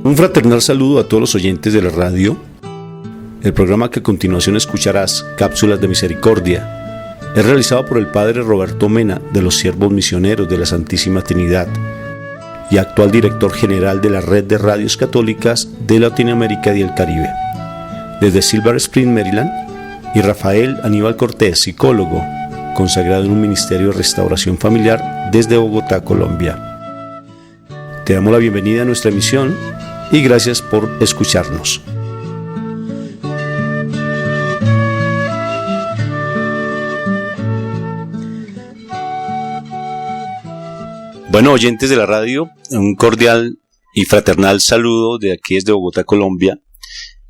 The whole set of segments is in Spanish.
Un fraternal saludo a todos los oyentes de la radio. El programa que a continuación escucharás, Cápsulas de Misericordia, es realizado por el Padre Roberto Mena de los Siervos Misioneros de la Santísima Trinidad y actual director general de la Red de Radios Católicas de Latinoamérica y el Caribe. Desde Silver Spring, Maryland, y Rafael Aníbal Cortés, psicólogo, consagrado en un ministerio de restauración familiar desde Bogotá, Colombia. Te damos la bienvenida a nuestra emisión y gracias por escucharnos. Bueno, oyentes de la radio, un cordial y fraternal saludo de aquí desde Bogotá, Colombia,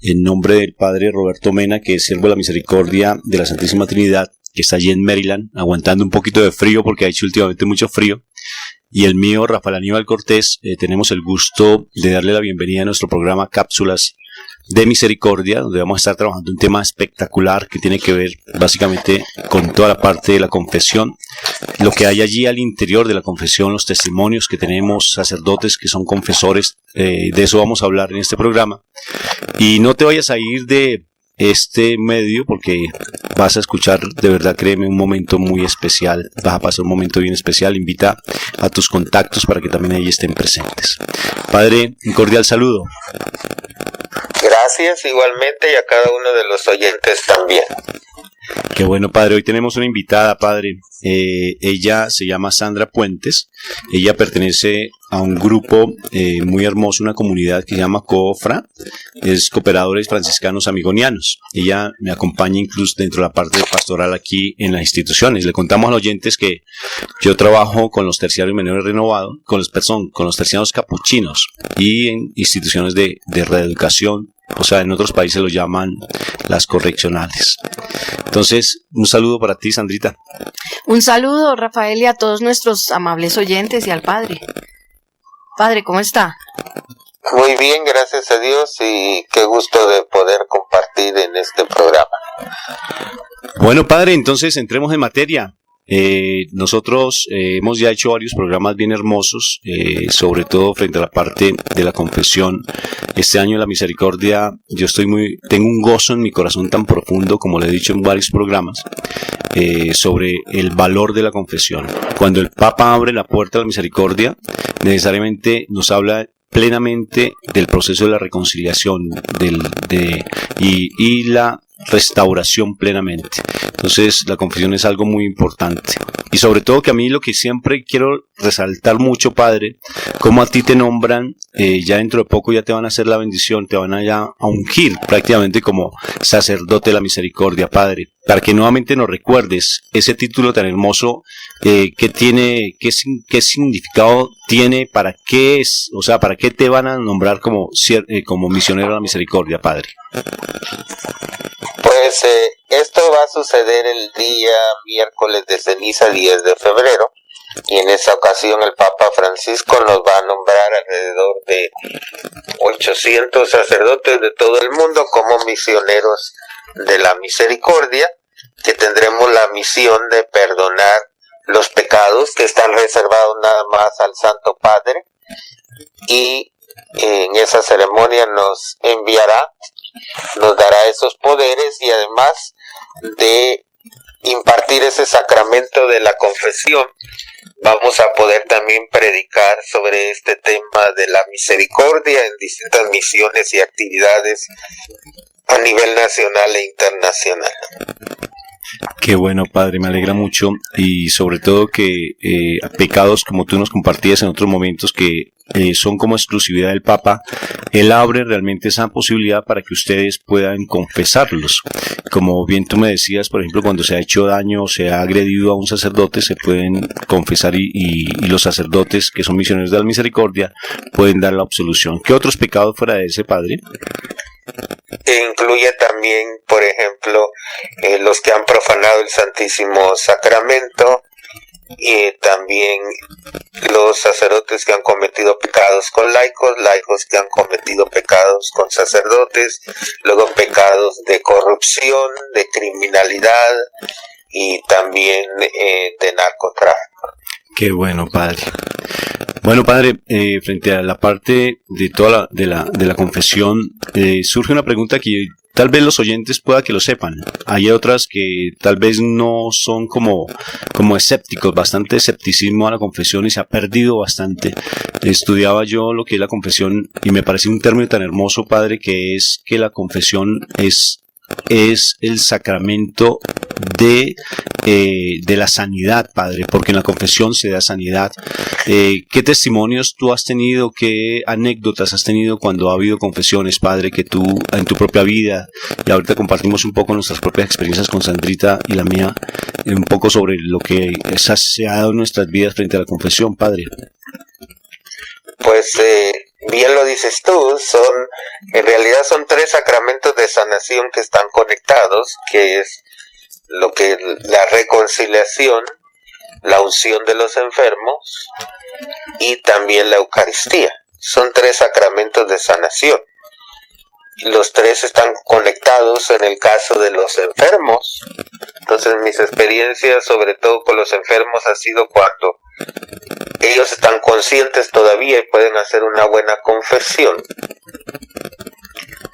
en nombre del Padre Roberto Mena, que es siervo de la Misericordia de la Santísima Trinidad, que está allí en Maryland, aguantando un poquito de frío porque ha hecho últimamente mucho frío. Y el mío, Rafael Aníbal Cortés, tenemos el gusto de darle la bienvenida a nuestro programa Cápsulas de Misericordia, donde vamos a estar trabajando un tema espectacular que tiene que ver básicamente con toda la parte de la confesión, lo que hay allí al interior de la confesión, los testimonios que tenemos, sacerdotes que son confesores, de eso vamos a hablar en este programa. Y no te vayas a ir de este medio porque vas a escuchar, de verdad, créeme, un momento muy especial, vas a pasar un momento bien especial. Invita a tus contactos para que también ahí estén presentes. Padre, un cordial saludo. Gracias igualmente, y a cada uno de los oyentes también. Qué bueno, Padre. Hoy tenemos una invitada, Padre. Ella se llama Sandra Puentes. Ella pertenece a un grupo muy hermoso, una comunidad que se llama COFRA. Es Cooperadores Franciscanos Amigonianos. Ella me acompaña incluso dentro de la parte pastoral aquí en las instituciones. Le contamos a los oyentes que yo trabajo con los terciarios menores renovados, con los terciarios capuchinos y en instituciones de reeducación. O sea, en otros países lo llaman las correccionales. Entonces, un saludo para ti, Sandrita. Un saludo, Rafael, y a todos nuestros amables oyentes y al Padre. Padre, ¿cómo está? Muy bien, gracias a Dios, y qué gusto de poder compartir en este programa. Bueno, Padre, entonces entremos en materia. Nosotros hemos ya hecho varios programas bien hermosos, sobre todo frente a la parte de la confesión. Este año la misericordia, tengo un gozo en mi corazón tan profundo, como le he dicho en varios programas, sobre el valor de la confesión. Cuando el Papa abre la puerta de la misericordia, necesariamente nos habla plenamente del proceso de la reconciliación y la restauración plenamente. Entonces la confesión es algo muy importante, y sobre todo que a mí lo que siempre quiero resaltar mucho, Padre, como a ti te nombran, ya dentro de poco ya te van a hacer la bendición, te van a ungir prácticamente como sacerdote de la misericordia, Padre, para que nuevamente nos recuerdes ese título tan hermoso, que tiene, qué significado tiene, para qué es, o sea, para qué te van a nombrar como misionero de la misericordia, Padre. Pues esto va a suceder el día miércoles de ceniza, 10 de febrero, y en esa ocasión el Papa Francisco nos va a nombrar alrededor de 800 sacerdotes de todo el mundo como misioneros de la misericordia, que tendremos la misión de perdonar los pecados que están reservados nada más al Santo Padre, y en esa ceremonia nos dará esos poderes, y además de impartir ese sacramento de la confesión, vamos a poder también predicar sobre este tema de la misericordia en distintas misiones y actividades a nivel nacional e internacional. Qué bueno, Padre, me alegra mucho, y sobre todo que pecados, como tú nos compartías en otros momentos, que son como exclusividad del Papa, Él abre realmente esa posibilidad para que ustedes puedan confesarlos. Como bien tú me decías, por ejemplo, cuando se ha hecho daño o se ha agredido a un sacerdote, se pueden confesar, y los sacerdotes que son misioneros de la misericordia pueden dar la absolución. ¿Qué otros pecados fuera de ese, Padre? Incluye también, por ejemplo, los que han profanado el Santísimo Sacramento, y también los sacerdotes que han cometido pecados con laicos que han cometido pecados con sacerdotes, luego pecados de corrupción, de criminalidad y también de narcotráfico. Qué bueno, Padre. Bueno, padre, frente a la parte de toda de la confesión, surge una pregunta que tal vez los oyentes pueda que lo sepan. Hay otras que tal vez no son como escépticos, bastante escepticismo a la confesión y se ha perdido bastante. Estudiaba yo lo que es la confesión y me parece un término tan hermoso, padre, que es que la confesión es el sacramento de la sanidad, padre, porque en la confesión se da sanidad. ¿Qué testimonios tú has tenido, qué anécdotas has tenido cuando ha habido confesiones, padre, que tú en tu propia vida, y ahorita compartimos un poco nuestras propias experiencias con Sandrita y la mía, un poco sobre lo que se ha dado en nuestras vidas frente a la confesión, padre? Pues bien lo dices tú, en realidad son 3 sacramentos de sanación que están conectados, que es la reconciliación, la unción de los enfermos y también la Eucaristía. Son 3 sacramentos de sanación. Los 3 están conectados en el caso de los enfermos. Entonces mis experiencias, sobre todo con los enfermos, ha sido cuando ellos están conscientes todavía y pueden hacer una buena confesión.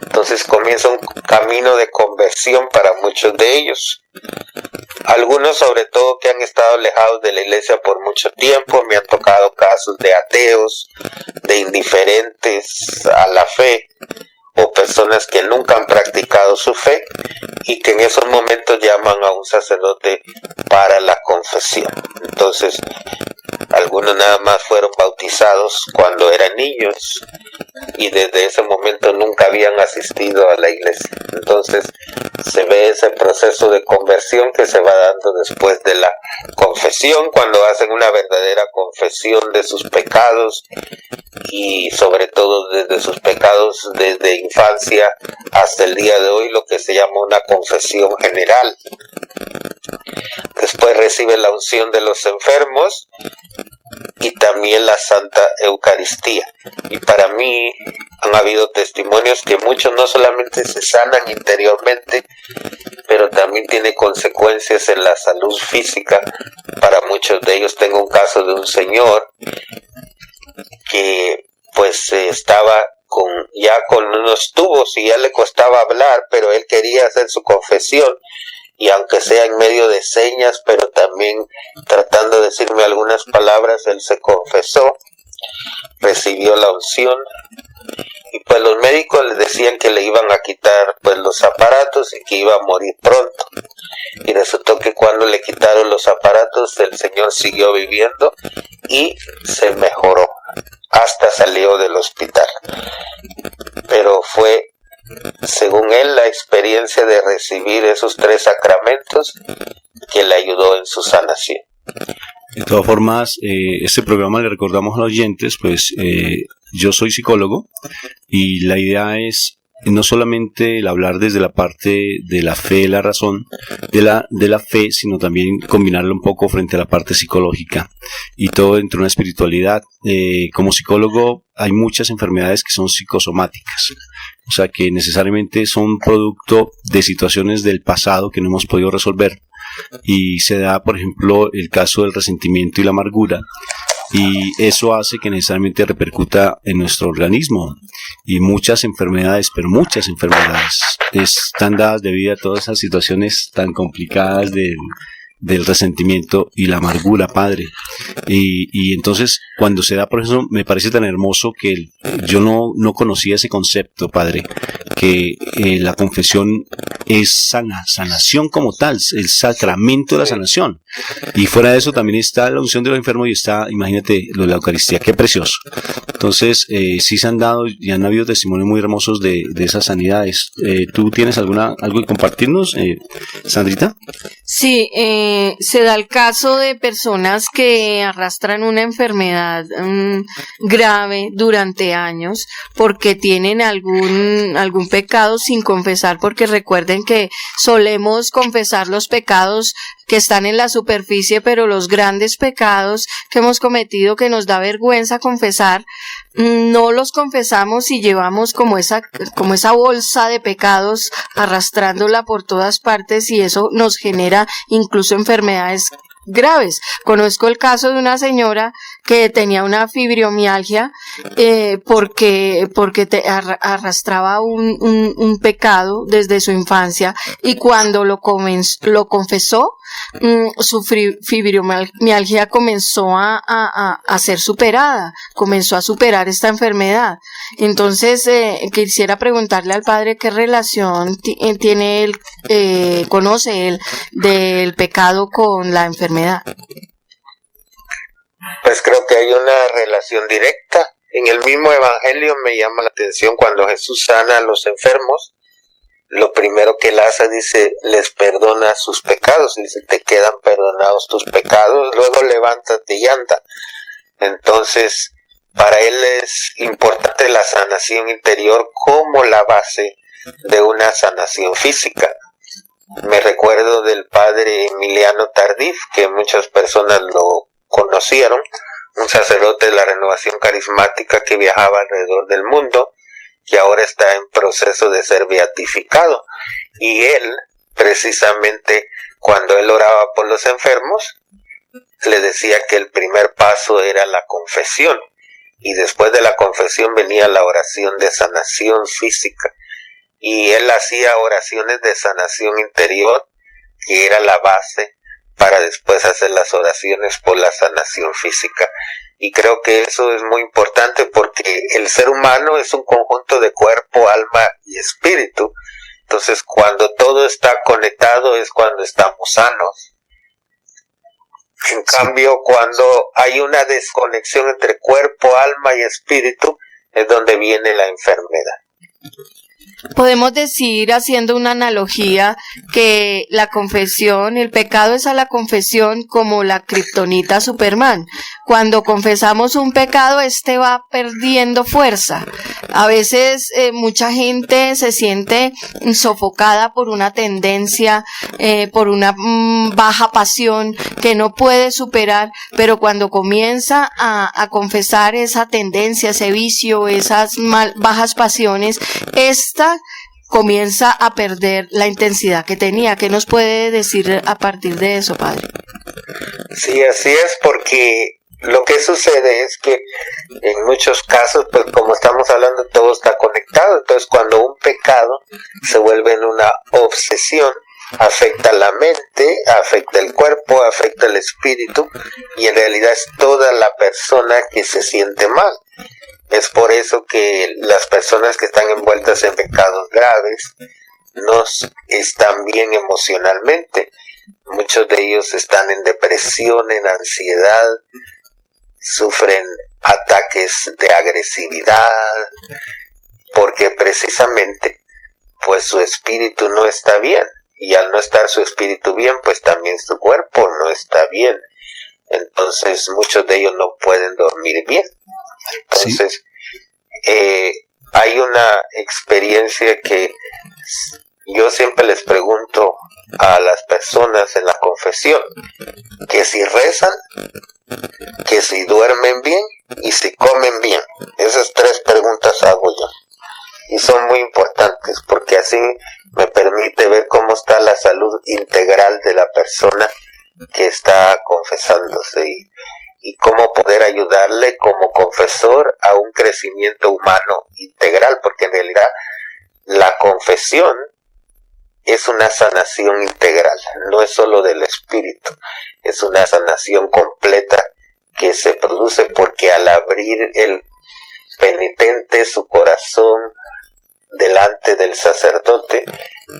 Entonces comienza un camino de conversión para muchos de ellos. Algunos, sobre todo, que han estado alejados de la iglesia por mucho tiempo. Me han tocado casos de ateos, de indiferentes a la fe, o personas que nunca han practicado su fe y que en esos momentos llaman a un sacerdote para la confesión. Entonces, algunos nada más fueron bautizados cuando eran niños y desde ese momento nunca habían asistido a la iglesia. Entonces, se ve ese proceso de conversión que se va dando después de la confesión, cuando hacen una verdadera confesión de sus pecados y sobre todo desde sus pecados desde infancia hasta el día de hoy, lo que se llama una confesión general. Después recibe la unción de los enfermos y también la Santa Eucaristía. Y para mí han habido testimonios que muchos no solamente se sanan interiormente, pero también tiene consecuencias en la salud física. Para muchos de ellos tengo un caso de un señor que pues estaba ya con unos tubos y ya le costaba hablar, pero él quería hacer su confesión, y aunque sea en medio de señas, pero también tratando de decirme algunas palabras, él se confesó, recibió la unción, y pues los médicos le decían que le iban a quitar pues los aparatos y que iba a morir pronto. Y resultó que cuando le quitaron los aparatos, el señor siguió viviendo y se mejoró, hasta salió del hospital. Pero fue, según él, la experiencia de recibir esos 3 sacramentos que le ayudó en su sanación. De todas formas, este programa le recordamos a los oyentes, pues yo soy psicólogo y la idea es no solamente el hablar desde la parte de la fe, la razón de la fe, sino también combinarlo un poco frente a la parte psicológica y todo dentro de una espiritualidad. Como psicólogo hay muchas enfermedades que son psicosomáticas, o sea que necesariamente son producto de situaciones del pasado que no hemos podido resolver, y se da, por ejemplo, el caso del resentimiento y la amargura, y eso hace que necesariamente repercuta en nuestro organismo, y muchas enfermedades, pero muchas enfermedades están dadas debido a todas esas situaciones tan complicadas del resentimiento y la amargura, padre. Y entonces, cuando se da, por eso me parece tan hermoso que yo no conocía ese concepto, padre, que la confesión es sanación como tal, el sacramento de la sanación. Y fuera de eso también está la unción de los enfermos y está, imagínate, lo de la Eucaristía, qué precioso. Entonces, sí se han dado y han habido testimonios muy hermosos de esas sanidades. ¿Tú tienes algo que compartirnos, Sandrita? Sí, se da el caso de personas que arrastran una enfermedad grave durante años porque tienen algún pecado sin confesar, porque recuerden que solemos confesar los pecados que están en la superficie, pero los grandes pecados que hemos cometido, que nos da vergüenza confesar, no los confesamos y llevamos como esa bolsa de pecados arrastrándola por todas partes, y eso nos genera incluso enfermedades graves. Conozco el caso de una señora que tenía una fibromialgia porque arrastraba un pecado desde su infancia, y cuando lo confesó, su fibromialgia comenzó a ser superada, comenzó a superar esta enfermedad. Entonces quisiera preguntarle al padre qué relación tiene él, conoce él del pecado con la enfermedad. Pues creo que hay una relación directa. En el mismo evangelio me llama la atención cuando Jesús sana a los enfermos. Lo primero que él hace, dice, les perdona sus pecados. Dice, te quedan perdonados tus pecados, luego levántate y anda. Entonces, para él es importante la sanación interior como la base de una sanación física. Me recuerdo del padre Emiliano Tardif, que muchas personas lo conocieron, un sacerdote de la Renovación Carismática que viajaba alrededor del mundo, que ahora está en proceso de ser beatificado. Y él, precisamente, cuando él oraba por los enfermos, le decía que el primer paso era la confesión, y después de la confesión venía la oración de sanación física, y él hacía oraciones de sanación interior, que era la base para después hacer las oraciones por la sanación física. Y creo que eso es muy importante porque el ser humano es un conjunto de cuerpo, alma y espíritu. Entonces, cuando todo está conectado es cuando estamos sanos. En cambio, cuando hay una desconexión entre cuerpo, alma y espíritu, es donde viene la enfermedad. Podemos decir, haciendo una analogía, que la confesión, el pecado es a la confesión como la kriptonita a Superman. Cuando confesamos un pecado, este va perdiendo fuerza. A veces mucha gente se siente sofocada por una tendencia, por una baja pasión que no puede superar, pero cuando comienza a confesar esa tendencia, ese vicio, esas bajas pasiones, esta comienza a perder la intensidad que tenía. ¿Qué nos puede decir a partir de eso, padre? Sí, así es, porque lo que sucede es que en muchos casos, pues como estamos hablando, todo está conectado. Entonces, cuando un pecado se vuelve en una obsesión, afecta la mente, afecta el cuerpo, afecta el espíritu, y en realidad es toda la persona que se siente mal. Es por eso que las personas que están envueltas en pecados graves no están bien emocionalmente. Muchos de ellos están en depresión, en ansiedad, sufren ataques de agresividad, porque precisamente pues su espíritu no está bien, y al no estar su espíritu bien, pues también su cuerpo no está bien. Entonces muchos de ellos no pueden dormir bien. Entonces, hay una experiencia que yo siempre les pregunto a las personas en la confesión, que si rezan, que si duermen bien y si comen bien. Esas 3 preguntas hago yo, y son muy importantes porque así me permite ver cómo está la salud integral de la persona que está confesándose, y cómo poder ayudarle como confesor a un crecimiento humano integral, porque en realidad la confesión es una sanación integral, no es solo del espíritu, es una sanación completa que se produce porque al abrir el penitente su corazón delante del sacerdote,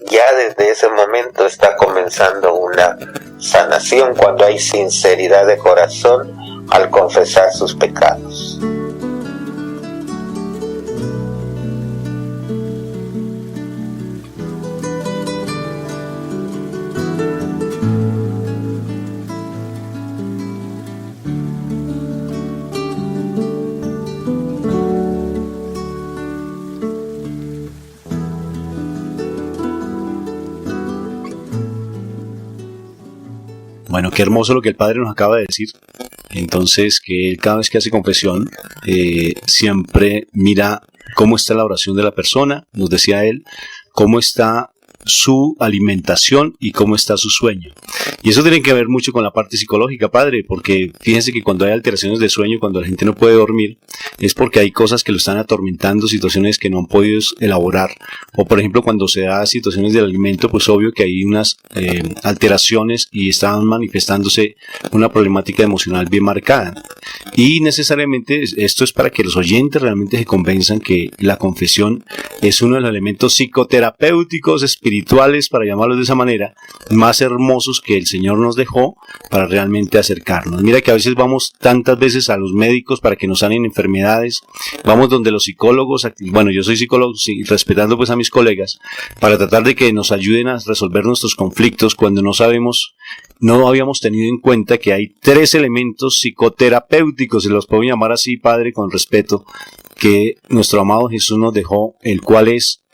ya desde ese momento está comenzando una sanación cuando hay sinceridad de corazón al confesar sus pecados. Bueno, qué hermoso lo que el padre nos acaba de decir. Entonces, que él cada vez que hace confesión, siempre mira cómo está la oración de la persona, nos decía él, cómo está su alimentación y cómo está su sueño. Y eso tiene que ver mucho con la parte psicológica, padre, porque fíjense que cuando hay alteraciones de sueño, cuando la gente no puede dormir, es porque hay cosas que lo están atormentando, situaciones que no han podido elaborar. O por ejemplo, cuando se da situaciones del alimento, pues obvio que hay unas alteraciones y están manifestándose una problemática emocional bien marcada. Y necesariamente esto es para que los oyentes realmente se convenzan que la confesión es uno de los elementos psicoterapéuticos, espirituales, para llamarlos de esa manera, más hermosos que el Señor nos dejó para realmente acercarnos. Mira que a veces vamos tantas veces a los médicos para que nos sanen enfermedades, vamos donde los psicólogos, bueno, yo soy psicólogo, sí, respetando pues a mis colegas, para tratar de que nos ayuden a resolver nuestros conflictos cuando no sabemos, no habíamos tenido en cuenta que hay 3 elementos psicoterapéuticos, se los puedo llamar así, Padre, con respeto, que nuestro amado Jesús nos dejó, el cual es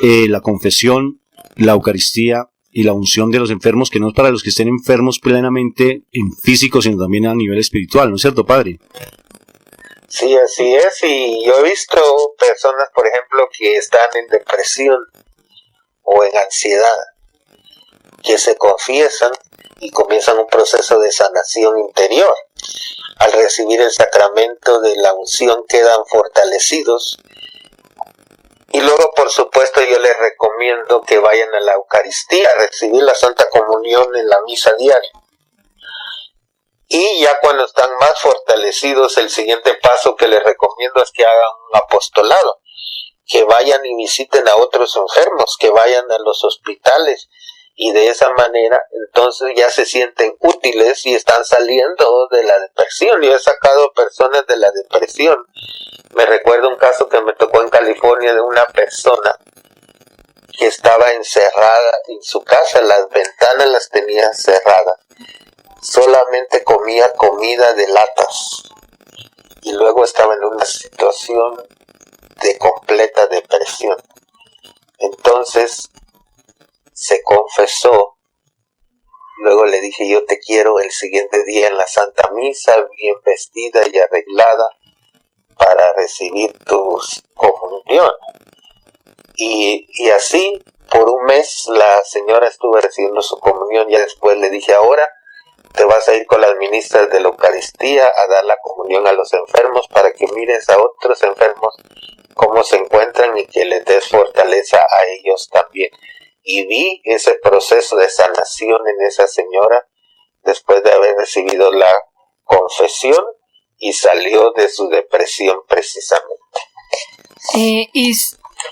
la confesión, la Eucaristía y la unción de los enfermos, que no es para los que estén enfermos plenamente en físico, sino también a nivel espiritual, ¿no es cierto, Padre? Sí, así es, y yo he visto personas, por ejemplo, que están en depresión o en ansiedad, que se confiesan y comienzan un proceso de sanación interior. Al recibir el sacramento de la unción quedan fortalecidos. Y luego, por supuesto, yo les recomiendo que vayan a la Eucaristía, a recibir la Santa Comunión en la misa diaria. Y ya cuando están más fortalecidos, el siguiente paso que les recomiendo es que hagan un apostolado, que vayan y visiten a otros enfermos, que vayan a los hospitales, y de esa manera entonces ya se sienten útiles y están saliendo de la depresión. Yo he sacado personas de la depresión. Me recuerdo un caso que me tocó en California de una persona que estaba encerrada en su casa, las ventanas las tenía cerradas, solamente comía comida de latas y luego estaba en una situación de completa depresión. Entonces se confesó, luego le dije: yo te quiero el siguiente día en la Santa Misa, bien vestida y arreglada para recibir tu comunión. Y así por un mes la señora estuvo recibiendo su comunión. Ya después le dije: ahora te vas a ir con las ministras de la Eucaristía a dar la comunión a los enfermos para que mires a otros enfermos cómo se encuentran y que les des fortaleza a ellos también. Y vi ese proceso de sanación en esa señora después de haber recibido la confesión y salió de su depresión precisamente. Y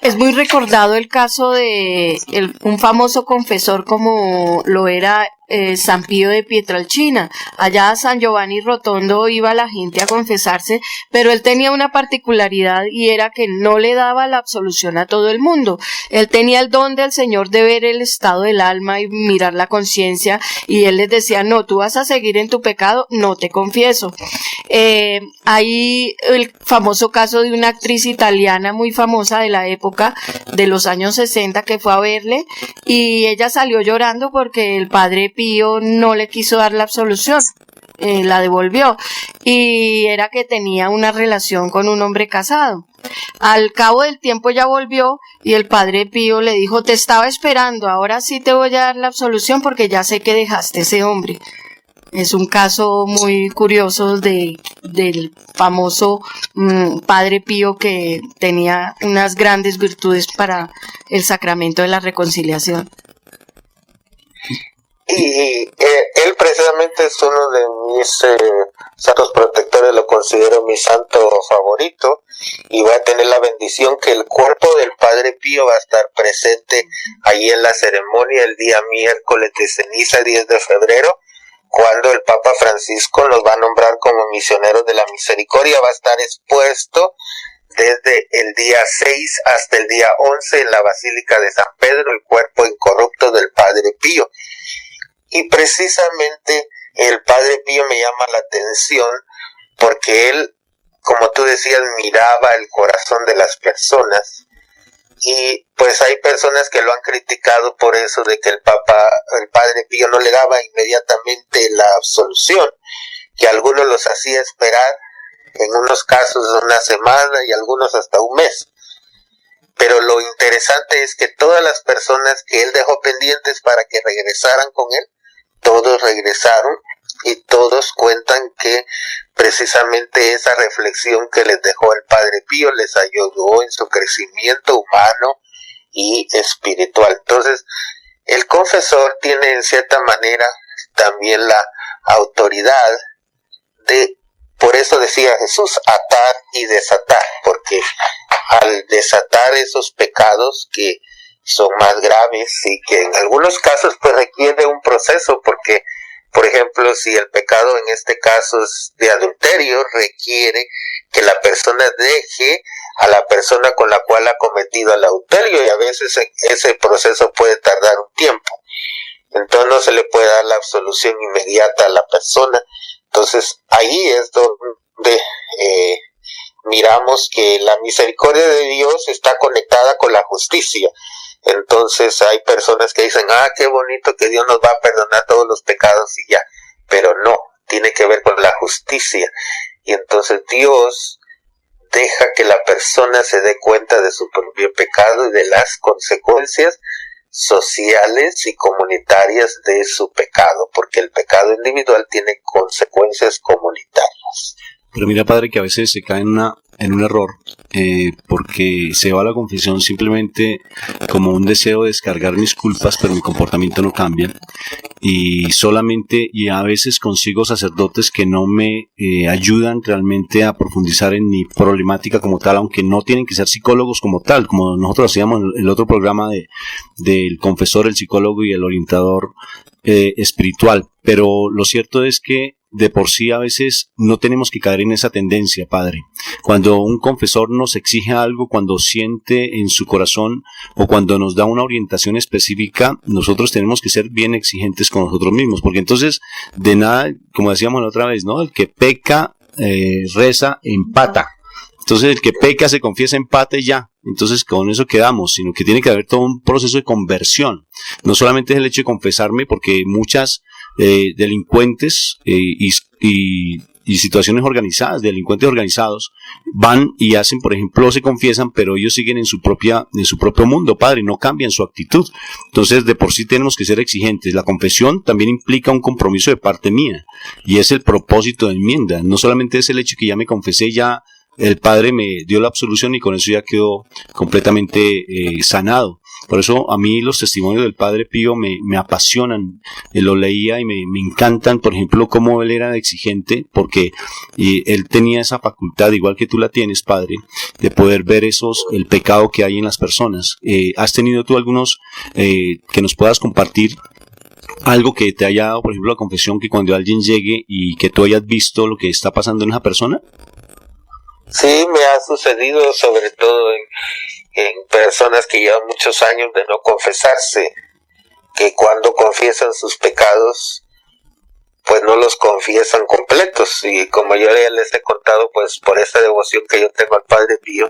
es muy recordado el caso de un famoso confesor como lo era San Pío de Pietrelcina. Allá a San Giovanni Rotondo iba la gente a confesarse, pero él tenía una particularidad y era que no le daba la absolución a todo el mundo. Él tenía el don del Señor de ver el estado del alma y mirar la conciencia, y él les decía: no, tú vas a seguir en tu pecado, no te confieso. Hay el famoso caso de una actriz italiana muy famosa de la época de los años 60 que fue a verle, y ella salió llorando porque el padre Pío no le quiso dar la absolución, la devolvió, y era que tenía una relación con un hombre casado. Al cabo del tiempo ya volvió y el padre Pío le dijo: te estaba esperando, ahora sí te voy a dar la absolución porque ya sé que dejaste ese hombre. Es un caso muy curioso del famoso Padre Pío, que tenía unas grandes virtudes para el sacramento de la reconciliación. Y él precisamente es uno de mis santos protectores, lo considero mi santo favorito, y voy a tener la bendición que el cuerpo del Padre Pío va a estar presente ahí en la ceremonia el día miércoles de ceniza, 10 de febrero, cuando el Papa Francisco nos va a nombrar como misioneros de la misericordia. Va a estar expuesto desde el día 6 hasta el día 11 en la Basílica de San Pedro, el cuerpo incorrupto del Padre Pío. Y precisamente el Padre Pío me llama la atención porque él, como tú decías, miraba el corazón de las personas. Y pues hay personas que lo han criticado por eso de que el Padre Pío no le daba inmediatamente la absolución, que algunos los hacía esperar, en unos casos una semana y algunos hasta un mes. Pero lo interesante es que todas las personas que él dejó pendientes para que regresaran con él, todos regresaron y todos cuentan que precisamente esa reflexión que les dejó el Padre Pío les ayudó en su crecimiento humano y espiritual. Entonces, el confesor tiene en cierta manera también la autoridad de, por eso decía Jesús, atar y desatar, porque al desatar esos pecados que son más graves y que en algunos casos pues requiere un proceso, porque por ejemplo si el pecado en este caso es de adulterio, requiere que la persona deje a la persona con la cual ha cometido el adulterio, y a veces ese proceso puede tardar un tiempo, entonces no se le puede dar la absolución inmediata a la persona. Entonces ahí es donde miramos que la misericordia de Dios está conectada con la justicia. Entonces hay personas que dicen, qué bonito que Dios nos va a perdonar todos los pecados y ya, pero no, tiene que ver con la justicia. Y entonces Dios deja que la persona se dé cuenta de su propio pecado y de las consecuencias sociales y comunitarias de su pecado, porque el pecado individual tiene consecuencias comunitarias. Pero mira, padre, que a veces se cae en un error, porque se va a la confesión simplemente como un deseo de descargar mis culpas, pero mi comportamiento no cambia, y a veces consigo sacerdotes que no me ayudan realmente a profundizar en mi problemática como tal, aunque no tienen que ser psicólogos como tal, como nosotros hacíamos en el otro programa del confesor, el psicólogo y el orientador espiritual. Pero lo cierto es que de por sí a veces no tenemos que caer en esa tendencia, padre. Cuando un confesor nos exige algo, cuando siente en su corazón o cuando nos da una orientación específica, nosotros tenemos que ser bien exigentes con nosotros mismos, porque entonces de nada, como decíamos la otra vez, ¿no? El que peca, reza, empata. Entonces el que peca se confiesa, empata y ya. Entonces con eso quedamos, sino que tiene que haber todo un proceso de conversión. No solamente es el hecho de confesarme, porque muchas delincuentes y situaciones organizadas, delincuentes organizados, van y hacen, por ejemplo, se confiesan, pero ellos siguen en su propio mundo, padre, no cambian su actitud. Entonces, de por sí tenemos que ser exigentes. La confesión también implica un compromiso de parte mía, y es el propósito de enmienda. No solamente es el hecho que ya me confesé, ya el Padre me dio la absolución y con eso ya quedó completamente sanado. Por eso a mí los testimonios del Padre Pío me apasionan. Lo leía y me encantan, por ejemplo, cómo él era exigente, porque él tenía esa facultad, igual que tú la tienes, Padre, de poder ver el pecado que hay en las personas. ¿Has tenido tú algunos que nos puedas compartir? Algo que te haya dado, por ejemplo, la confesión, que cuando alguien llegue y que tú hayas visto lo que está pasando en esa persona. Sí, me ha sucedido sobre todo en personas que llevan muchos años de no confesarse, que cuando confiesan sus pecados, pues no los confiesan completos, y como yo ya les he contado, pues por esta devoción que yo tengo al Padre Pío,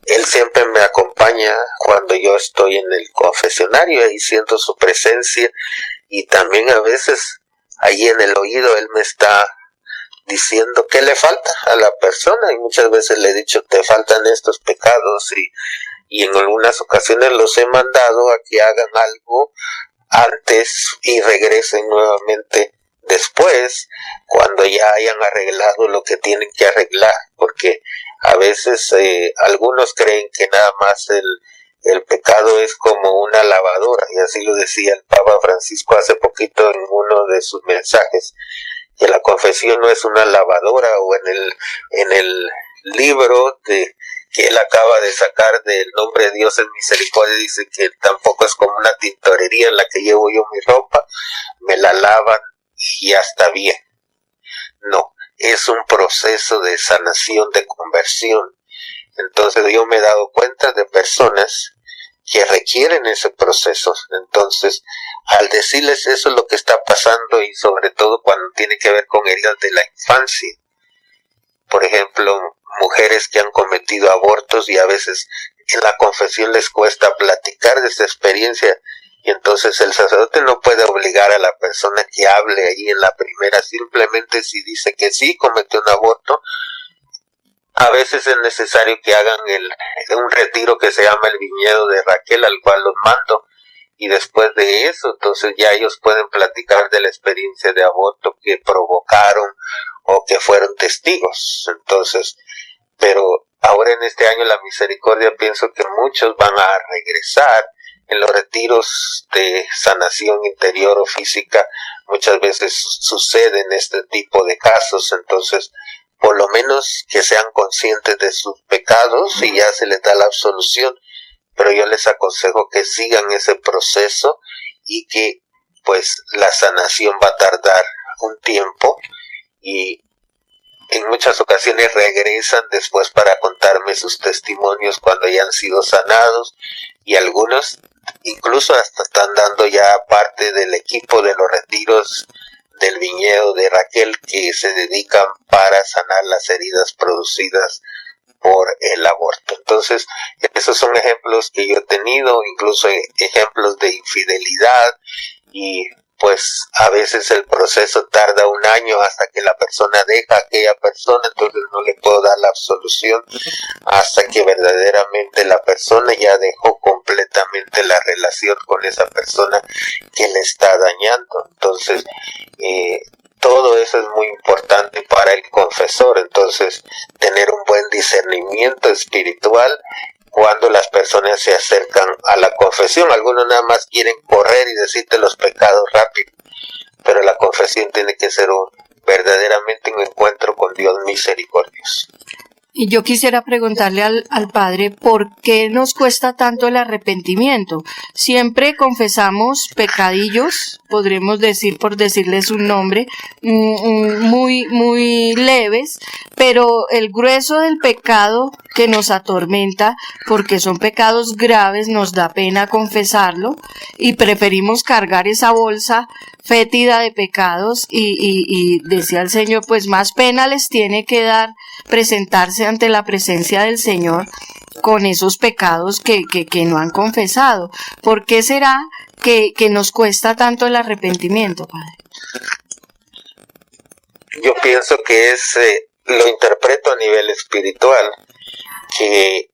él siempre me acompaña cuando yo estoy en el confesionario, ahí siento su presencia, y también a veces ahí en el oído él me está diciendo qué le falta a la persona, y muchas veces le he dicho, te faltan estos pecados, y en algunas ocasiones los he mandado a que hagan algo antes y regresen nuevamente después, cuando ya hayan arreglado lo que tienen que arreglar, porque a veces algunos creen que nada más el pecado es como una lavadora, y así lo decía el Papa Francisco hace poquito en uno de sus mensajes, que la confesión no es una lavadora, o en el libro que él acaba de sacar del Nombre de Dios en Misericordia, dice que tampoco es como una tintorería en la que llevo yo mi ropa, me la lavan y ya está bien. No, es un proceso de sanación, de conversión. Entonces yo me he dado cuenta de personas que requieren ese proceso. Entonces, al decirles eso es lo que está pasando, y sobre todo cuando tiene que ver con heridas de la infancia. Por ejemplo, mujeres que han cometido abortos, y a veces en la confesión les cuesta platicar de esa experiencia, y entonces el sacerdote no puede obligar a la persona que hable ahí en la primera, simplemente si dice que sí cometió un aborto. A veces es necesario que hagan un retiro que se llama el viñedo de Raquel, al cual los mando, y después de eso, entonces ya ellos pueden platicar de la experiencia de aborto que provocaron o que fueron testigos. Entonces, pero ahora en este año la misericordia, pienso que muchos van a regresar en los retiros de sanación interior o física. Muchas veces suceden este tipo de casos, entonces por lo menos que sean conscientes de sus pecados y ya se les da la absolución, pero yo les aconsejo que sigan ese proceso y que pues la sanación va a tardar un tiempo y en muchas ocasiones regresan después para contarme sus testimonios cuando ya han sido sanados, y algunos incluso hasta están dando ya parte del equipo de los retiros del viñedo de Raquel, que se dedican para sanar las heridas producidas por el aborto. Entonces, esos son ejemplos que yo he tenido, incluso ejemplos de infidelidad, y pues a veces el proceso tarda un año hasta que la persona deja a aquella persona, entonces no le puedo dar la absolución hasta que verdaderamente la persona ya dejó completamente la relación con esa persona que le está dañando. Entonces, todo eso es muy importante para el confesor, entonces tener un buen discernimiento espiritual cuando las personas se acercan a la confesión. Algunos nada más quieren correr y decirte los pecados rápido, pero la confesión tiene que ser verdaderamente un encuentro con Dios misericordioso. Y yo quisiera preguntarle al padre, ¿por qué nos cuesta tanto el arrepentimiento? Siempre confesamos pecadillos, podremos decir, por decirles un nombre, muy leves, pero el grueso del pecado que nos atormenta, porque son pecados graves, nos da pena confesarlo y preferimos cargar esa bolsa fétida de pecados y decía el Señor, pues más pena les tiene que dar presentarse ante la presencia del Señor con esos pecados que no han confesado. ¿Por qué será que nos cuesta tanto el arrepentimiento, Padre? Yo pienso que lo interpreto a nivel espiritual, que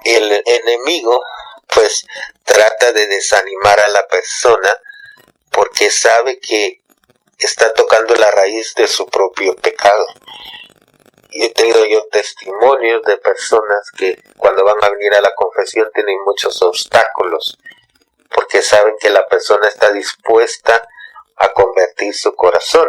el enemigo pues trata de desanimar a la persona porque sabe que está tocando la raíz de su propio pecado. Y he tenido yo testimonios de personas que cuando van a venir a la confesión tienen muchos obstáculos, porque saben que la persona está dispuesta a convertir su corazón.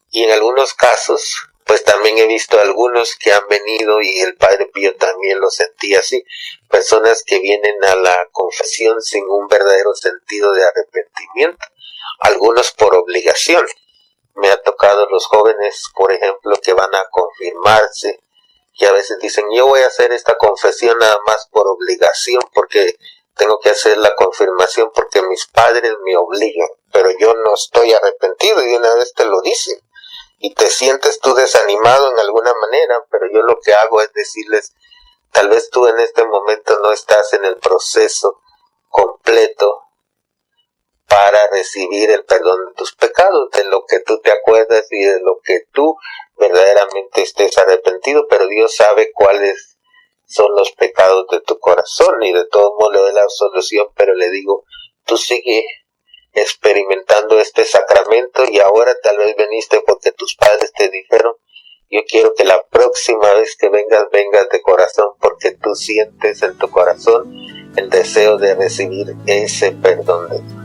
Y en algunos casos, pues también he visto algunos que han venido, y el Padre Pío también lo sentía así, personas que vienen a la confesión sin un verdadero sentido de arrepentimiento, algunos por obligación. Me ha tocado los jóvenes, por ejemplo, que van a confirmarse, y a veces dicen, yo voy a hacer esta confesión nada más por obligación, porque tengo que hacer la confirmación porque mis padres me obligan, pero yo no estoy arrepentido, y una vez te lo dicen, y te sientes tú desanimado en alguna manera, pero yo lo que hago es decirles, tal vez tú en este momento no estás en el proceso completo para recibir el perdón de tus pecados, de lo que tú te acuerdas y de lo que tú verdaderamente estés arrepentido, pero Dios sabe cuáles son los pecados de tu corazón, y de todo modo le doy la absolución, pero le digo, tú sigue experimentando este sacramento, y ahora tal vez veniste porque tus padres te dijeron, yo quiero que la próxima vez que vengas de corazón, porque tú sientes en tu corazón el deseo de recibir ese perdón de Dios.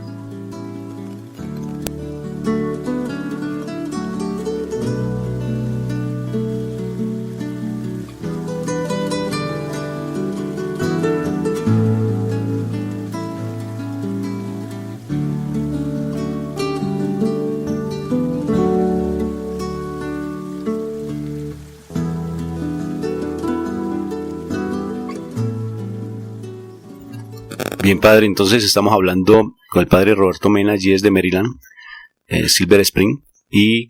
Bien, padre, entonces estamos hablando con el padre Roberto Mena, allí desde Maryland, Silver Spring, y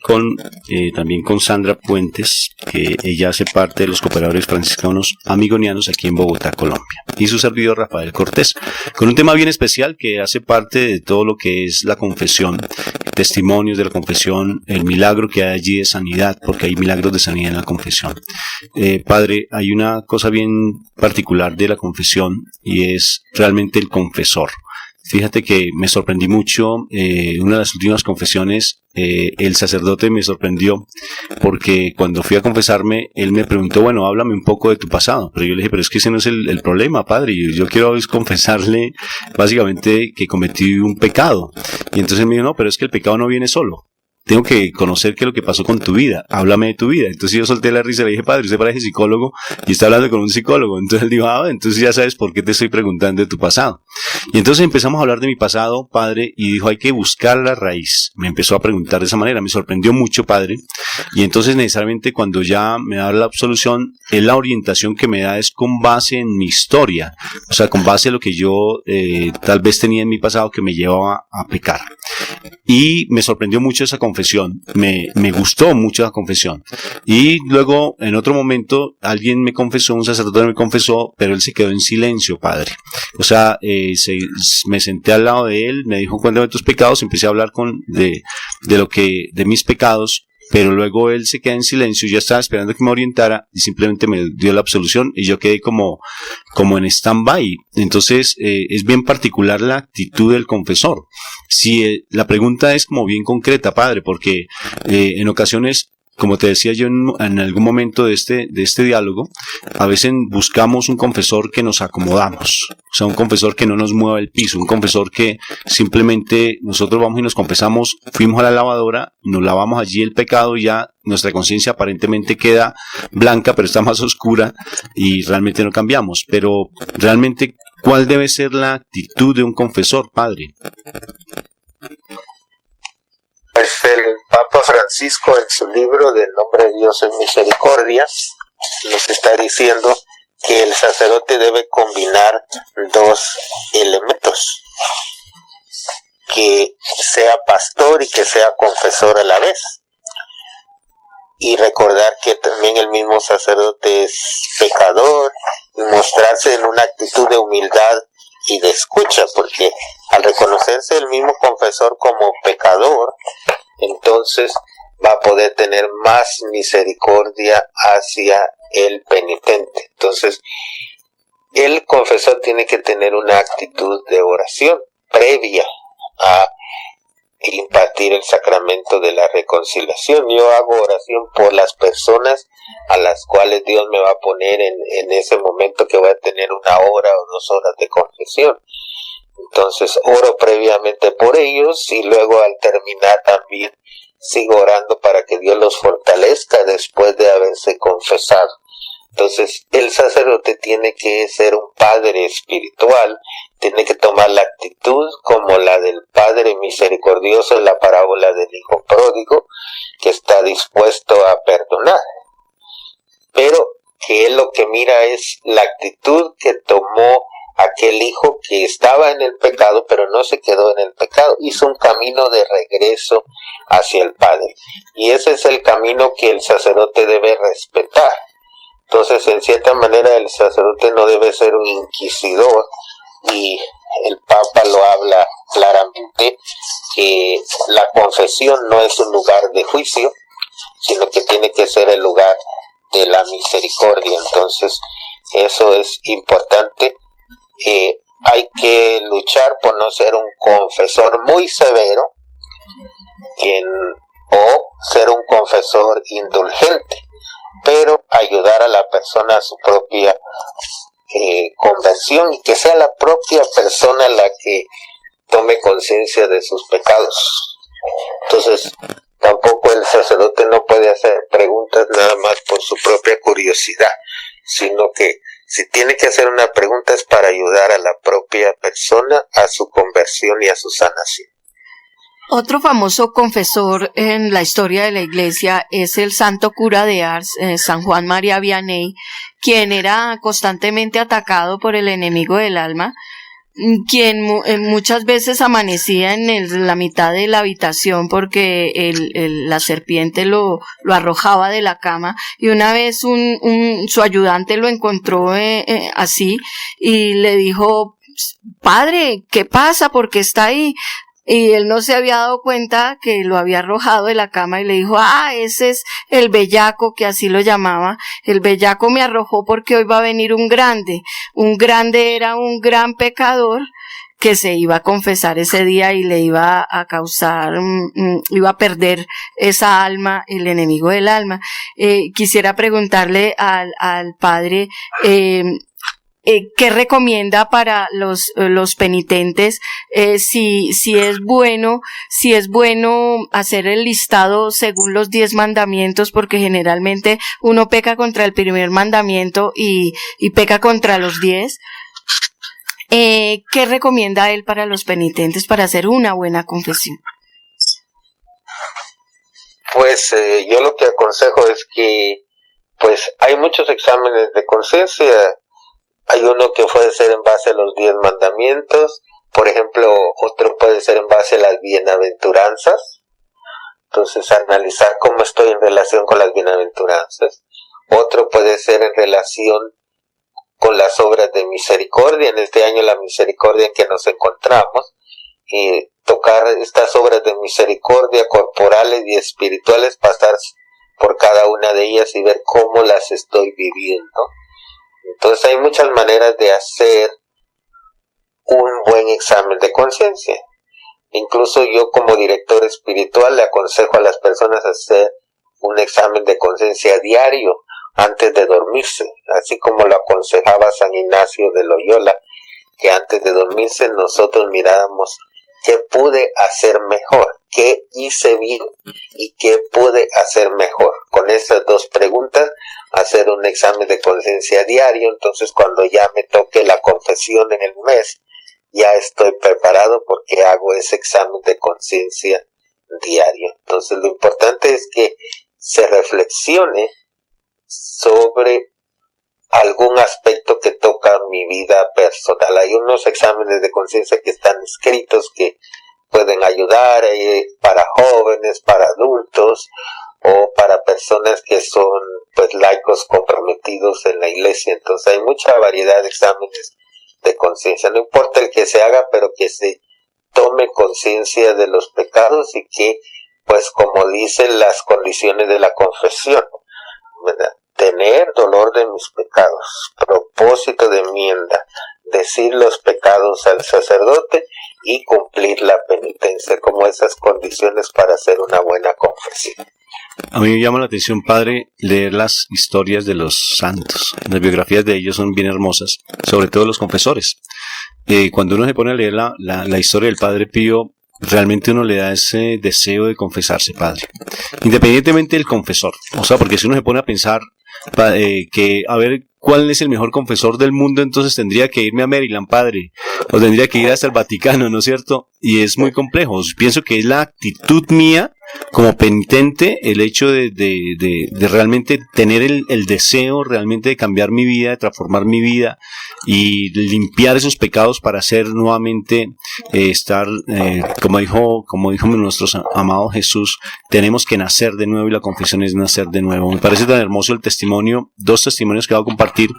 también con Sandra Puentes, que ella hace parte de los cooperadores franciscanos amigonianos aquí en Bogotá, Colombia, y su servidor Rafael Cortés, con un tema bien especial que hace parte de todo lo que es la confesión, testimonios de la confesión, el milagro que hay allí de sanidad, porque hay milagros de sanidad en la confesión. Padre, hay una cosa bien particular de la confesión, y es realmente el confesor. Fíjate que me sorprendí mucho, una de las últimas confesiones, el sacerdote me sorprendió porque cuando fui a confesarme, él me preguntó, bueno, háblame un poco de tu pasado, pero yo le dije, pero es que ese no es el problema, padre, yo quiero confesarle básicamente que cometí un pecado. Y entonces me dijo, no, pero es que el pecado no viene solo. Tengo que conocer qué es lo que pasó con tu vida, háblame de tu vida. Entonces yo solté la risa y le dije, padre, usted parece psicólogo y está hablando con un psicólogo. Entonces él dijo, entonces ya sabes por qué te estoy preguntando de tu pasado. Y entonces empezamos a hablar de mi pasado, padre, y dijo, hay que buscar la raíz. Me empezó a preguntar de esa manera, me sorprendió mucho, padre. Y entonces necesariamente cuando ya me da la absolución, la orientación que me da es con base en mi historia, o sea, con base en lo que yo tal vez tenía en mi pasado que me llevaba a pecar. Y me sorprendió mucho esa confesión, me gustó mucho la confesión. Y luego, en otro momento, alguien me confesó, un sacerdote me confesó, pero él se quedó en silencio, padre. O sea, me senté al lado de él, me dijo, cuéntame tus pecados, empecé a hablar de mis pecados, pero luego él se queda en silencio, yo estaba esperando que me orientara y simplemente me dio la absolución y yo quedé como en stand-by. Entonces es bien particular la actitud del confesor. Si la pregunta es como bien concreta, padre, porque en ocasiones, como te decía yo en algún momento de este diálogo, a veces buscamos un confesor que nos acomodamos, o sea, un confesor que no nos mueva el piso, un confesor que simplemente nosotros vamos y nos confesamos, fuimos a la lavadora, nos lavamos allí el pecado y ya nuestra conciencia aparentemente queda blanca, pero está más oscura y realmente no cambiamos. Pero realmente, ¿cuál debe ser la actitud de un confesor, padre? Pues el Papa Francisco en su libro del Nombre de Dios en Misericordia nos está diciendo que el sacerdote debe combinar dos elementos, que sea pastor y que sea confesor a la vez. Y recordar que también el mismo sacerdote es pecador y mostrarse en una actitud de humildad y de escucha, porque al reconocerse el mismo confesor como pecador, entonces va a poder tener más misericordia hacia el penitente. Entonces, el confesor tiene que tener una actitud de oración previa a impartir el sacramento de la reconciliación. Yo hago oración por las personas a las cuales Dios me va a poner en ese momento que voy a tener 1 hora o 2 horas de confesión. Entonces oro previamente por ellos y luego al terminar también sigo orando para que Dios los fortalezca después de haberse confesado. Entonces el sacerdote tiene que ser un padre espiritual, tiene que tomar la actitud como la del Padre misericordioso en la parábola del hijo pródigo, que está dispuesto a perdonar. Pero que él lo que mira es la actitud que tomó aquel hijo que estaba en el pecado, pero no se quedó en el pecado, hizo un camino de regreso hacia el Padre. Y ese es el camino que el sacerdote debe respetar. Entonces, en cierta manera, el sacerdote no debe ser un inquisidor, y el Papa lo habla claramente, que la confesión no es un lugar de juicio, sino que tiene que ser el lugar de la misericordia. Entonces, eso es importante. Hay que luchar por no ser un confesor muy severo, o ser un confesor indulgente, pero ayudar a la persona a su propia conversión, y que sea la propia persona la que tome conciencia de sus pecados. Entonces, tampoco el sacerdote no puede hacer preguntas nada más por su propia curiosidad, sino que si tiene que hacer una pregunta es para ayudar a la propia persona a su conversión y a su sanación. Otro famoso confesor en la historia de la Iglesia es el santo cura de Ars, San Juan María Vianney, quien era constantemente atacado por el enemigo del alma, quien muchas veces amanecía en la mitad de la habitación porque la serpiente lo arrojaba de la cama, y una vez su ayudante lo encontró así y le dijo: «Padre, ¿qué pasa? ¿Por qué está ahí?». Y él no se había dado cuenta que lo había arrojado de la cama, y le dijo: «Ese es el bellaco», que así lo llamaba. «El bellaco me arrojó porque hoy va a venir un grande». Un grande era un gran pecador que se iba a confesar ese día y le iba a causar, iba a perder esa alma, el enemigo del alma. Quisiera preguntarle al padre, ¿qué recomienda para los penitentes? Si es bueno hacer el listado según los 10 mandamientos, porque generalmente uno peca contra el primer mandamiento y peca contra los 10. ¿Qué recomienda él para los penitentes para hacer una buena confesión? Pues yo lo que aconsejo es que pues hay muchos exámenes de conciencia. Hay uno que puede ser en base a los 10 mandamientos, por ejemplo, otro puede ser en base a las bienaventuranzas. Entonces, analizar cómo estoy en relación con las bienaventuranzas. Otro puede ser en relación con las obras de misericordia, en este año la misericordia en que nos encontramos, y tocar estas obras de misericordia corporales y espirituales, pasar por cada una de ellas y ver cómo las estoy viviendo. Entonces hay muchas maneras de hacer un buen examen de conciencia. Incluso yo como director espiritual le aconsejo a las personas hacer un examen de conciencia diario antes de dormirse, así como lo aconsejaba San Ignacio de Loyola, que antes de dormirse nosotros miráramos qué pude hacer mejor, qué hice bien y qué pude hacer mejor. Con esas dos preguntas, hacer un examen de conciencia diario, entonces cuando ya me toque la confesión en el mes, ya estoy preparado porque hago ese examen de conciencia diario. Entonces lo importante es que se reflexione sobre algún aspecto que toca mi vida personal. Hay unos exámenes de conciencia que están escritos que pueden ayudar para jóvenes, para adultos o para personas que son pues laicos comprometidos en la iglesia. Entonces hay mucha variedad de exámenes de conciencia. No importa el que se haga, pero que se tome conciencia de los pecados y que, pues como dicen las condiciones de la confesión, ¿verdad? Tener dolor de mis pecados, propósito de enmienda, decir los pecados al sacerdote y cumplir la penitencia, como esas condiciones para hacer una buena confesión. A mí me llama la atención, padre, leer las historias de los santos. Las biografías de ellos son bien hermosas, sobre todo los confesores. Cuando uno se pone a leer la historia del Padre Pío, realmente uno le da ese deseo de confesarse, padre, independientemente del confesor. O sea, porque si uno se pone a pensar que a ver cuál es el mejor confesor del mundo, entonces tendría que irme a Maryland, padre, o tendría que ir hasta el Vaticano, ¿no es cierto? Y es muy complejo. Pienso que es la actitud mía como penitente, el hecho de realmente tener el deseo realmente de cambiar mi vida, de transformar mi vida y limpiar esos pecados para hacer nuevamente estar, como dijo nuestro amado Jesús, tenemos que nacer de nuevo, y la confesión es nacer de nuevo. Me parece tan hermoso el testimonio, 2 testimonios que voy a compartir.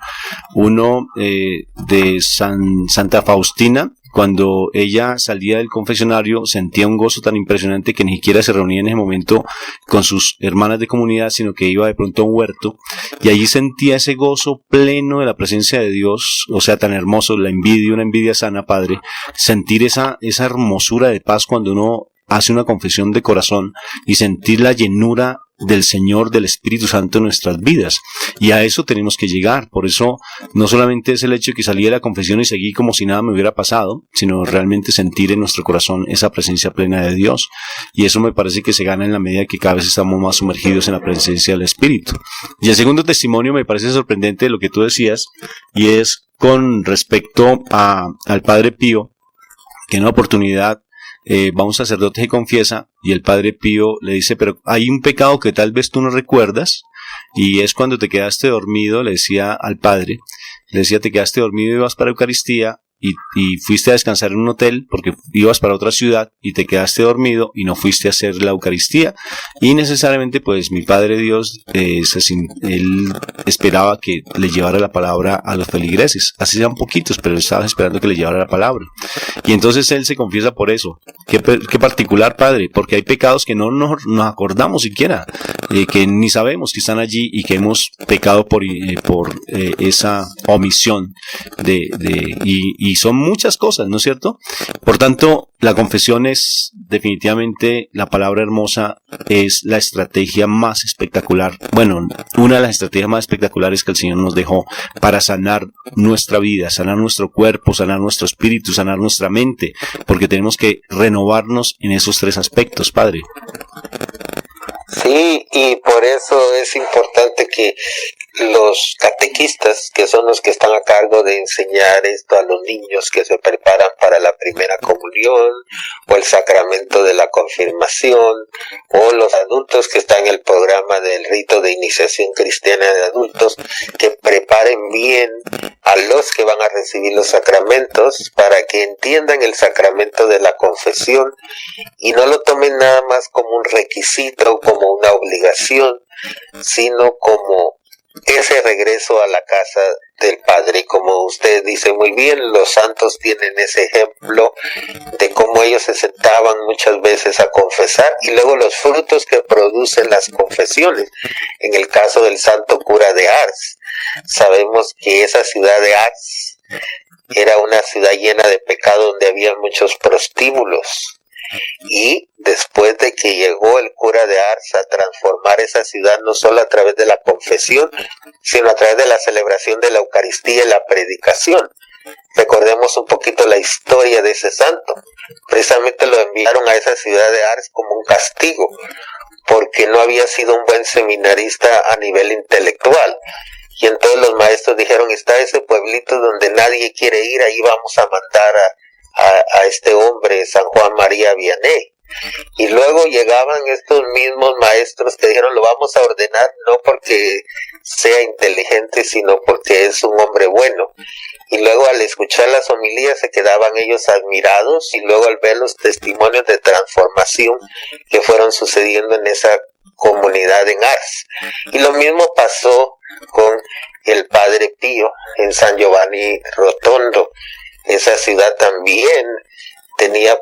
Uno de Santa Faustina. Cuando ella salía del confesionario, sentía un gozo tan impresionante que ni siquiera se reunía en ese momento con sus hermanas de comunidad, sino que iba de pronto a un huerto, y allí sentía ese gozo pleno de la presencia de Dios, o sea, tan hermoso, una envidia sana, padre, sentir esa hermosura de paz cuando uno hace una confesión de corazón y sentir la llenura del Señor, del Espíritu Santo en nuestras vidas. Y a eso tenemos que llegar. Por eso no solamente es el hecho de que salí de la confesión y seguí como si nada me hubiera pasado, sino realmente sentir en nuestro corazón esa presencia plena de Dios. Y eso me parece que se gana en la medida que cada vez estamos más sumergidos en la presencia del Espíritu. Y el segundo testimonio me parece sorprendente lo que tú decías, y es con respecto al Padre Pío, que en una oportunidad va un sacerdote que confiesa y el Padre Pío le dice, pero hay un pecado que tal vez tú no recuerdas, y es cuando te quedaste dormido, le decía al Padre, te quedaste dormido y vas para Eucaristía y fuiste a descansar en un hotel porque ibas para otra ciudad y te quedaste dormido y no fuiste a hacer la Eucaristía, y necesariamente pues mi Padre Dios él esperaba que le llevara la palabra a los feligreses, así sean poquitos, pero estaba esperando que le llevara la palabra, y entonces él se confiesa por eso. Qué particular, padre, porque hay pecados que no nos acordamos siquiera, que ni sabemos que están allí y que hemos pecado por esa omisión y son muchas cosas, ¿no es cierto? Por tanto, la confesión es definitivamente la palabra hermosa, es la estrategia más espectacular, bueno, una de las estrategias más espectaculares que el Señor nos dejó para sanar nuestra vida, sanar nuestro cuerpo, sanar nuestro espíritu, sanar nuestra mente, porque tenemos que renovarnos en esos tres aspectos, Padre. Sí, y por eso es importante que los catequistas, que son los que están a cargo de enseñar esto a los niños que se preparan para la primera comunión, o el sacramento de la confirmación, o los adultos que están en el programa del rito de iniciación cristiana de adultos, que preparen bien a los que van a recibir los sacramentos para que entiendan el sacramento de la confesión y no lo tomen nada más como un requisito, como una obligación, sino como ese regreso a la casa del Padre. Como usted dice muy bien, los santos tienen ese ejemplo de cómo ellos se sentaban muchas veces a confesar y luego los frutos que producen las confesiones. En el caso del santo cura de Ars, sabemos que esa ciudad de Ars era una ciudad llena de pecado donde había muchos prostíbulos. Y después de que llegó el cura de Ars a transformar esa ciudad, no solo a través de la confesión, sino a través de la celebración de la Eucaristía y la predicación. Recordemos un poquito la historia de ese santo. Precisamente lo enviaron a esa ciudad de Ars como un castigo, porque no había sido un buen seminarista a nivel intelectual. Y entonces los maestros dijeron, está ese pueblito donde nadie quiere ir, ahí vamos a mandar a este hombre, San Juan María Vianney. Y luego llegaban estos mismos maestros que dijeron, lo vamos a ordenar no porque sea inteligente, sino porque es un hombre bueno. Y luego al escuchar las homilías se quedaban ellos admirados, y luego al ver los testimonios de transformación que fueron sucediendo en esa comunidad en Ars. Y lo mismo pasó con el Padre Pío en San Giovanni Rotondo. Esa ciudad también tenía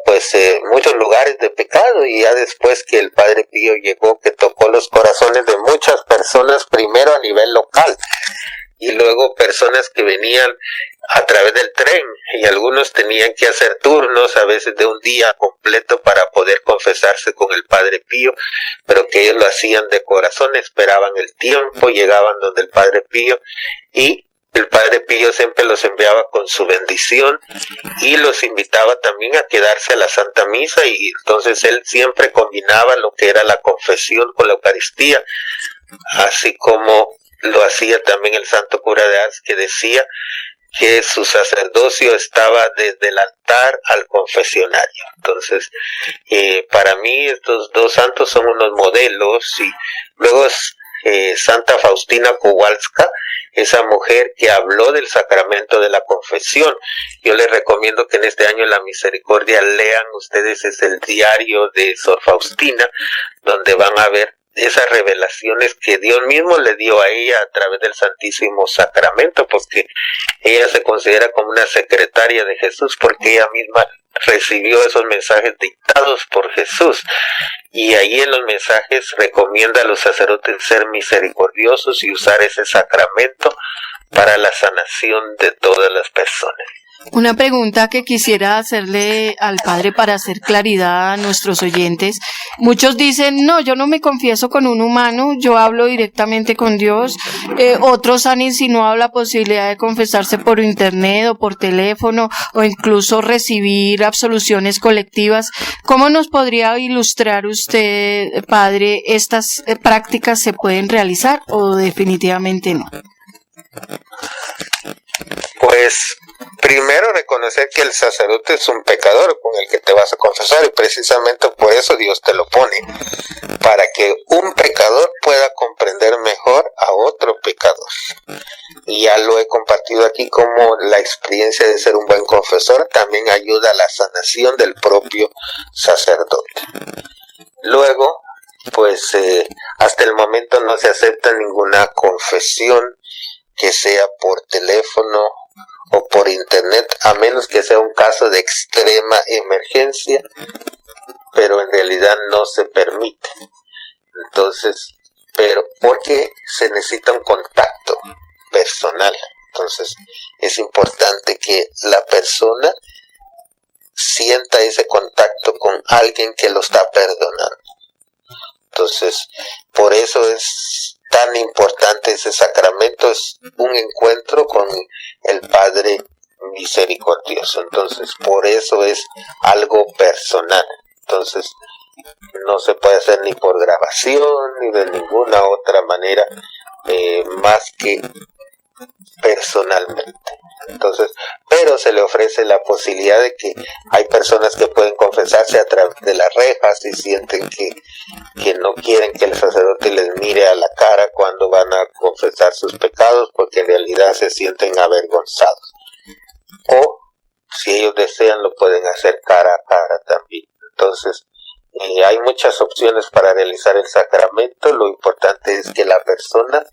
muchos lugares de pecado, y ya después que el Padre Pío llegó, que tocó los corazones de muchas personas, primero a nivel local y luego personas que venían a través del tren, y algunos tenían que hacer turnos a veces de un día completo para poder confesarse con el Padre Pío, pero que ellos lo hacían de corazón, esperaban el tiempo, llegaban donde el Padre Pío, y el Padre Pío siempre los enviaba con su bendición y los invitaba también a quedarse a la Santa Misa, y entonces él siempre combinaba lo que era la confesión con la Eucaristía, así como lo hacía también el santo cura de Ars, que decía que su sacerdocio estaba desde el altar al confesionario. Entonces, para mí estos dos santos son unos modelos. Y luego Santa Faustina Kowalska, esa mujer que habló del sacramento de la confesión. Yo les recomiendo que en este año en la Misericordia lean ustedes el diario de Sor Faustina, donde van a ver esas revelaciones que Dios mismo le dio a ella a través del Santísimo Sacramento, porque ella se considera como una secretaria de Jesús, porque ella misma recibió esos mensajes dictados por Jesús, y ahí en los mensajes recomienda a los sacerdotes ser misericordiosos y usar ese sacramento para la sanación de todas las personas. Una pregunta que quisiera hacerle al Padre para hacer claridad a nuestros oyentes. Muchos dicen, no, yo no me confieso con un humano, yo hablo directamente con Dios. Otros han insinuado la posibilidad de confesarse por internet o por teléfono, o incluso recibir absoluciones colectivas. ¿Cómo nos podría ilustrar usted, Padre, estas prácticas se pueden realizar o definitivamente no? Pues primero reconocer que el sacerdote es un pecador con el que te vas a confesar, y precisamente por eso Dios te lo pone, para que un pecador pueda comprender mejor a otro pecador. Y ya lo he compartido aquí, como la experiencia de ser un buen confesor también ayuda a la sanación del propio sacerdote. Luego, hasta el momento no se acepta ninguna confesión que sea por teléfono o por internet, a menos que sea un caso de extrema emergencia, pero en realidad no se permite. Entonces, pero porque se necesita un contacto personal. Entonces es importante que la persona sienta ese contacto con alguien que lo está perdonando. Entonces, por eso es tan importante ese sacramento, es un encuentro con el Padre misericordioso. Entonces, por eso es algo personal. Entonces, no se puede hacer ni por grabación, ni de ninguna otra manera, más que personalmente. Entonces, pero se le ofrece la posibilidad de que hay personas que pueden confesarse a través de las rejas y sienten que no quieren que el sacerdote les mire a la cara cuando van a confesar sus pecados, porque en realidad se sienten avergonzados. O si ellos desean lo pueden hacer cara a cara también. Entonces, hay muchas opciones para realizar el sacramento. Lo importante es que la persona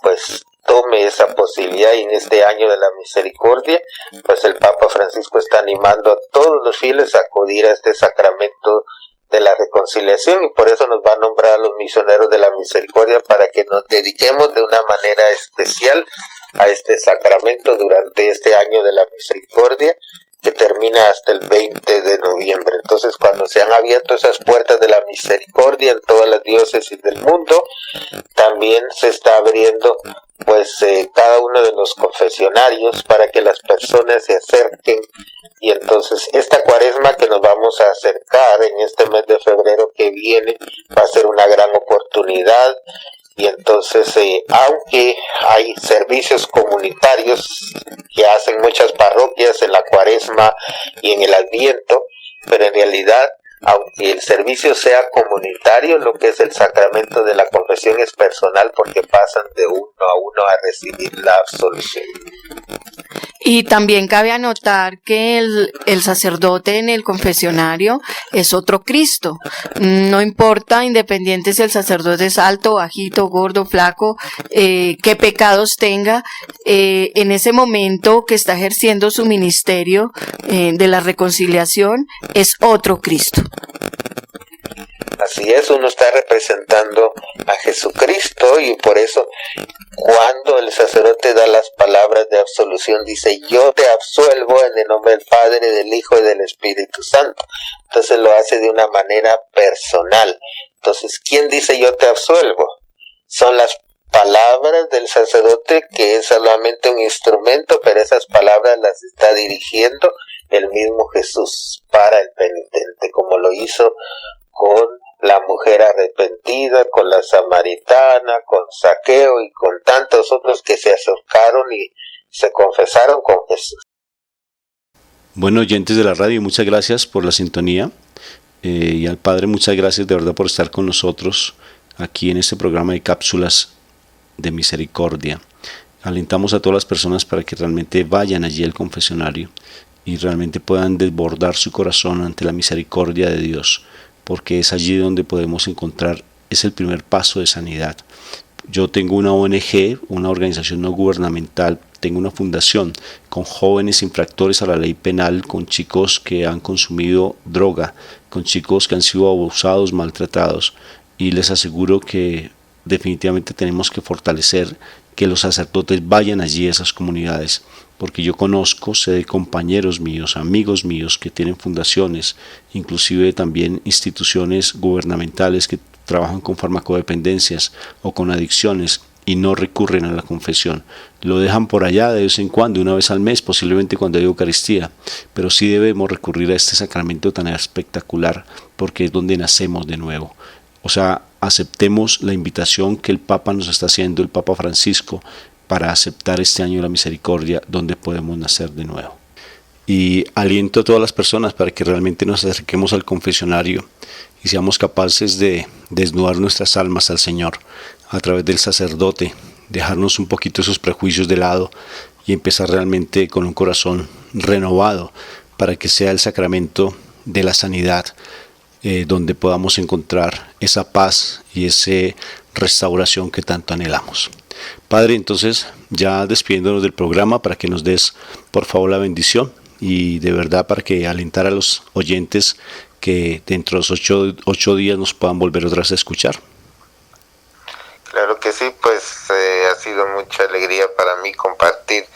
pues tome esa posibilidad, y en este año de la misericordia pues el Papa Francisco está animando a todos los fieles a acudir a este sacramento de la reconciliación, y por eso nos va a nombrar a los misioneros de la misericordia para que nos dediquemos de una manera especial a este sacramento durante este año de la misericordia, que termina hasta el 20 de noviembre. Entonces, cuando se han abierto esas puertas de la misericordia en todas las diócesis del mundo, también se está abriendo pues cada uno de los confesionarios para que las personas se acerquen. Y entonces esta cuaresma que nos vamos a acercar en este mes de febrero que viene va a ser una gran oportunidad. Y entonces, aunque hay servicios comunitarios que hacen muchas parroquias en la cuaresma y en el Adviento, pero en realidad, aunque el servicio sea comunitario, lo que es el sacramento de la confesión es personal, porque pasan de uno a uno a recibir la absolución. Y también cabe anotar que el sacerdote en el confesionario es otro Cristo. No importa, independiente si el sacerdote es alto, bajito, gordo, flaco, qué pecados tenga, en ese momento que está ejerciendo su ministerio de la reconciliación, es otro Cristo. Así es, uno está representando a Jesucristo, y por eso cuando el sacerdote da las palabras de absolución dice: yo te absuelvo en el nombre del Padre, del Hijo y del Espíritu Santo. Entonces lo hace de una manera personal. Entonces, ¿quién dice yo te absuelvo? Son las palabras del sacerdote, que es solamente un instrumento, pero esas palabras las está dirigiendo el mismo Jesús para el penitente, como lo hizo con la mujer arrepentida, con la samaritana, con Zaqueo y con tantos otros que se acercaron y se confesaron con Jesús. Bueno, oyentes de la radio, muchas gracias por la sintonía, y al Padre muchas gracias de verdad por estar con nosotros aquí en este programa de cápsulas de misericordia. Alentamos a todas las personas para que realmente vayan allí al confesionario y realmente puedan desbordar su corazón ante la misericordia de Dios, porque es allí donde podemos encontrar, es el primer paso de sanidad. Yo tengo una ONG, una organización no gubernamental, tengo una fundación con jóvenes infractores a la ley penal, con chicos que han consumido droga, con chicos que han sido abusados, maltratados, y les aseguro que definitivamente tenemos que fortalecer que los sacerdotes vayan allí a esas comunidades, porque yo conozco, sé de compañeros míos, amigos míos que tienen fundaciones, inclusive también instituciones gubernamentales que trabajan con farmacodependencias o con adicciones y no recurren a la confesión. Lo dejan por allá de vez en cuando, una vez al mes, posiblemente cuando hay Eucaristía, pero sí debemos recurrir a este sacramento tan espectacular, porque es donde nacemos de nuevo. O sea, aceptemos la invitación que el Papa nos está haciendo, el Papa Francisco, para aceptar este año la misericordia, donde podemos nacer de nuevo. Y aliento a todas las personas para que realmente nos acerquemos al confesionario y seamos capaces de desnudar nuestras almas al Señor a través del sacerdote, dejarnos un poquito esos prejuicios de lado y empezar realmente con un corazón renovado para que sea el sacramento de la sanidad, donde podamos encontrar esa paz y esa restauración que tanto anhelamos. Padre, entonces, ya despidiéndonos del programa, para que nos des por favor la bendición, y de verdad para que alentar a los oyentes que dentro de los 8 días nos puedan volver otra vez a escuchar. que sí, pues ha sido mucha alegría para mí compartir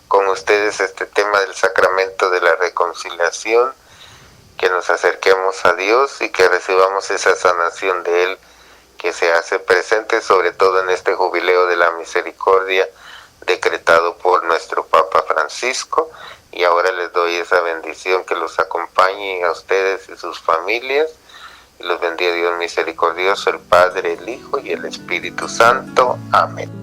con ustedes este tema del sacramento de la reconciliación, que nos acerquemos a Dios y que recibamos esa sanación de Él que se hace presente, sobre todo en este jubileo de la misericordia decretado por nuestro Papa Francisco. Y ahora les doy esa bendición que los acompañe a ustedes y sus familias. Y los bendiga Dios misericordioso, el Padre, el Hijo y el Espíritu Santo. Amén.